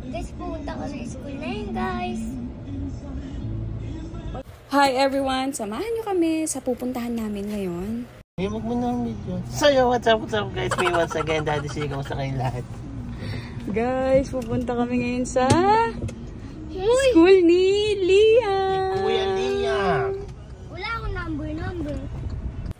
Guys, pumunta ko sa school na yun, guys. Hi everyone! Samahan nyo kami sa pupuntahan namin ngayon. Huwag mo na ang video. So yo, what's up guys? Me once again, Daddy C. Kamusta kayong lahat? Guys, pupunta kami ngayon sa school ni Liam. Kuya Liam. Wala akong number.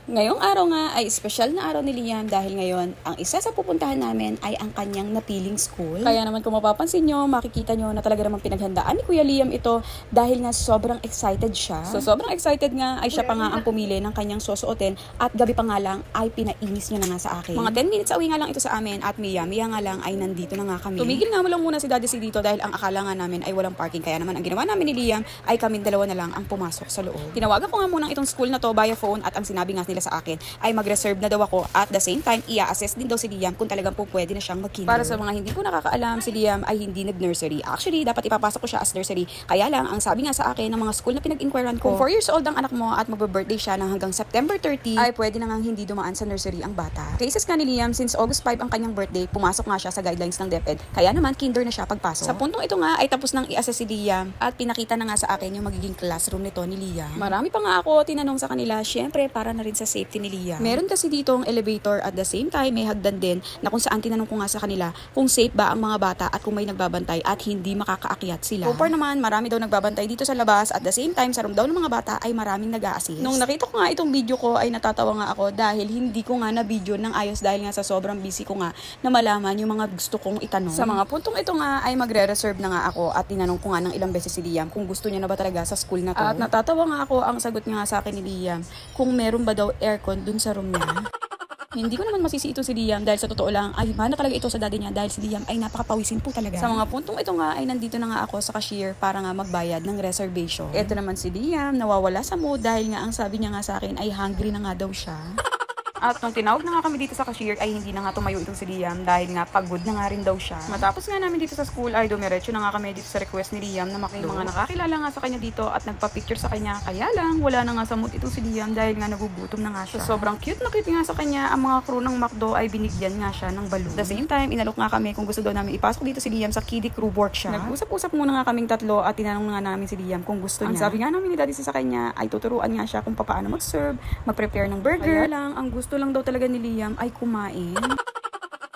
Ngayong araw nga ay espesyal na araw ni Liam dahil ngayon ang isa sa pupuntahan namin ay ang kanyang napiling school. Kaya naman kung mapapansin nyo, makikita nyo na talaga naman pinaghandaan ni Kuya Liam ito dahil nga sobrang excited siya. So sobrang excited nga ay siya pa nga ang pumili ng kanyang susuotin at gabi pa nga lang ay pinainis niya na nga sa akin. Mga 10 minutes away nga lang ito sa amin at Mia nga lang ay nandito na nga kami. Tumigil nga mo lang muna si Daddy C dito dahil ang akala nga namin ay walang parking. Kaya naman ang ginawa namin ni Liam ay kaming dalawa na lang ang pumasok sa loob. Tinawagan ko nga muna itong school na to via phone at ang sinabi nga nila sa akin ay mag-reserve na daw ako at the same time i-assess din daw si Liam kung talagang po pwede na siyang mag-kinder. Para sa mga hindi po nakakaalam, si Liam ay hindi nag-nursery. Actually, dapat ipapasok ko siya as nursery. Kaya lang, ang sabi nga sa akin ng mga school na pinag-inquiran ko, kung 4 years old ang anak mo at magbe-birthday siya na hanggang September 30, ay pwede na nga hindi dumaan sa nursery ang bata. Cases nga ni Liam, since August 5 ang kanyang birthday, pumasok nga siya sa guidelines ng DepEd. Kaya naman, kinder na siya pagpasok. Sa puntong ito nga ay tapos nang i-assess si Liam at pinakita na nga sa akin yung magiging classroom nito ni Liam. Marami pa nga ako tinanong sa kanila, syempre para na rin sa safety ni Liam. Meron kasi dito ang elevator at the same time may hagdan din na kung saan tinanong ko nga sa kanila kung safe ba ang mga bata at kung may nagbabantay at hindi makakaakyat sila. So far naman, marami daw nagbabantay dito sa labas at the same time sa room daw ng mga bata ay maraming nag-a-assist. Nung nakita ko nga itong video ko ay natatawa nga ako dahil hindi ko nga na video ng ayos dahil nga sa sobrang busy ko nga na malaman yung mga gusto kong itanong. Sa mga puntong ito nga ay magre-reserve na nga ako at tinanong ko nga ng ilang beses si Liam kung gusto niya na ba talaga sa school na to. At natatawa nga ako ang sagot niya nga sa akin ni Liam kung meron ba daw aircon dun sa room niya. Hindi ko naman masisi ito si Liam dahil sa totoo lang ay mana talaga ito sa daddy niya dahil si Liam ay napakapawisin po talaga. Sa mga puntong ito nga ay nandito na nga ako sa cashier para nga magbayad ng reservation. Ito naman si Liam nawawala sa mood dahil nga ang sabi niya nga sa akin ay hungry na nga daw siya. At nung tinawag na nga kami dito sa cashier ay hindi na nga tumayo itong si Liam dahil nga pagod na nga rin daw siya. Matapos nga namin dito sa school ay dumiretso na nga kami dito sa request ni Liam na makita mga nakakilala nga sa kanya dito at nagpa-picture sa kanya. Kaya lang wala na nga sa mood itong si Liam dahil nga nagugutom na nga siya. So, sobrang cute na cute nga sa kanya ang mga crew ng McDo ay binigyan nga siya ng balloon. At the same time inalok nga kami kung gusto daw namin ipasok dito si Liam sa kiddie crew workshop. Nag-usap-usap muna nga kaming tatlo at tinanong nga namin si Liam kung gusto niya. Ang sabi nga namin ni Daddy sa kanya ay tuturuan nga siya kung paano mag-serve, mag-prepare ng burger. Kaya lang ang gusto lang daw talaga ni Liam ay kumain.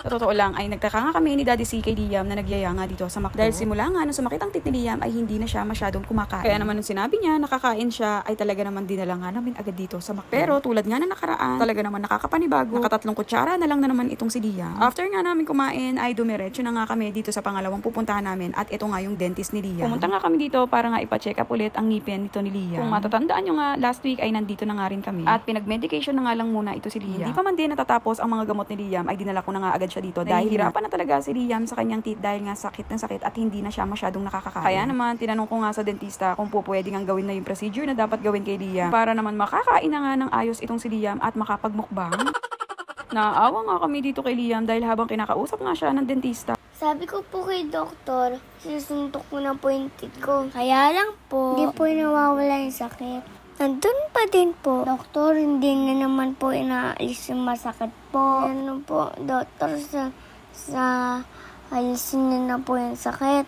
Sa totoo lang ay nagtaka nga kami ni Daddy C kay Liam na nagyaya nga dito sa McDo. Dahil simula nga nung sumakit ang tit ni Liam ay hindi na siya masyadong kumakain. Kaya naman nung sinabi niya nakakain siya ay talaga naman dinala nga namin agad dito sa McDo. Pero tulad nga na nakaraan, talaga naman nakakapanibago. Nakatatlong kutsara na lang na naman itong si Liam. After nga namin kumain ay dumiretso na nga kami dito sa pangalawang pupuntahan namin at ito nga yung dentist ni Liam. Pumunta nga kami dito para nga ipa-check up ulit ang ngipin nito ni Liam. Kung matatandaan nyo nga last week ay nandito na nga rin kami. At pinag-medication na nga lang muna ito si Liam. Hindi pa man din natatapos ang mga gamot ni Liam ay dinala ko na nga agad siya dito dahil hirapan na talaga si Liam sa kanyang teeth dahil nga sakit ng sakit at hindi na siya masyadong nakakakain. Kaya naman, tinanong ko nga sa dentista kung po pwede nga gawin na yung procedure na dapat gawin kay Liam para naman makakain na nga ng ayos itong si Liam at makapagmukbang. Naawa nga kami dito kay Liam dahil habang kinakausap nga siya ng dentista. Sabi ko po kay doktor, sisuntok ko na po yung teeth ko. Kaya lang po, hindi po nawawala yung sakit. Nandun pa din po. Doktor, hindi na naman po inaalis yung masakit po. Ano po, doktor, sa alisin niya na po yung sakit.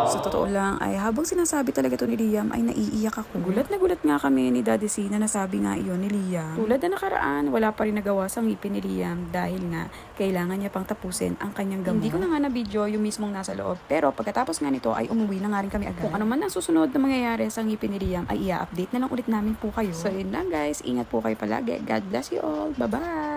Sa totoo lang ay habang sinasabi talaga to ni Liam ay naiiyak ako. Gulat na gulat nga kami ni Daddy C na nasabi nga iyon ni Liam. Tulad na nakaraan, wala pa rin nagawa sa ngipin ni Liam dahil nga kailangan niya pang tapusin ang kanyang gamot. Hindi ko na nga na video yung mismong nasa loob pero pagkatapos nga nito ay umuwi na nga rin kami agad. Kung ano man ang susunod na mangyayari sa ngipin ni Liam ay i-update na lang ulit namin po kayo. So yun lang guys, ingat po kayo palagi. God bless you all. Bye bye!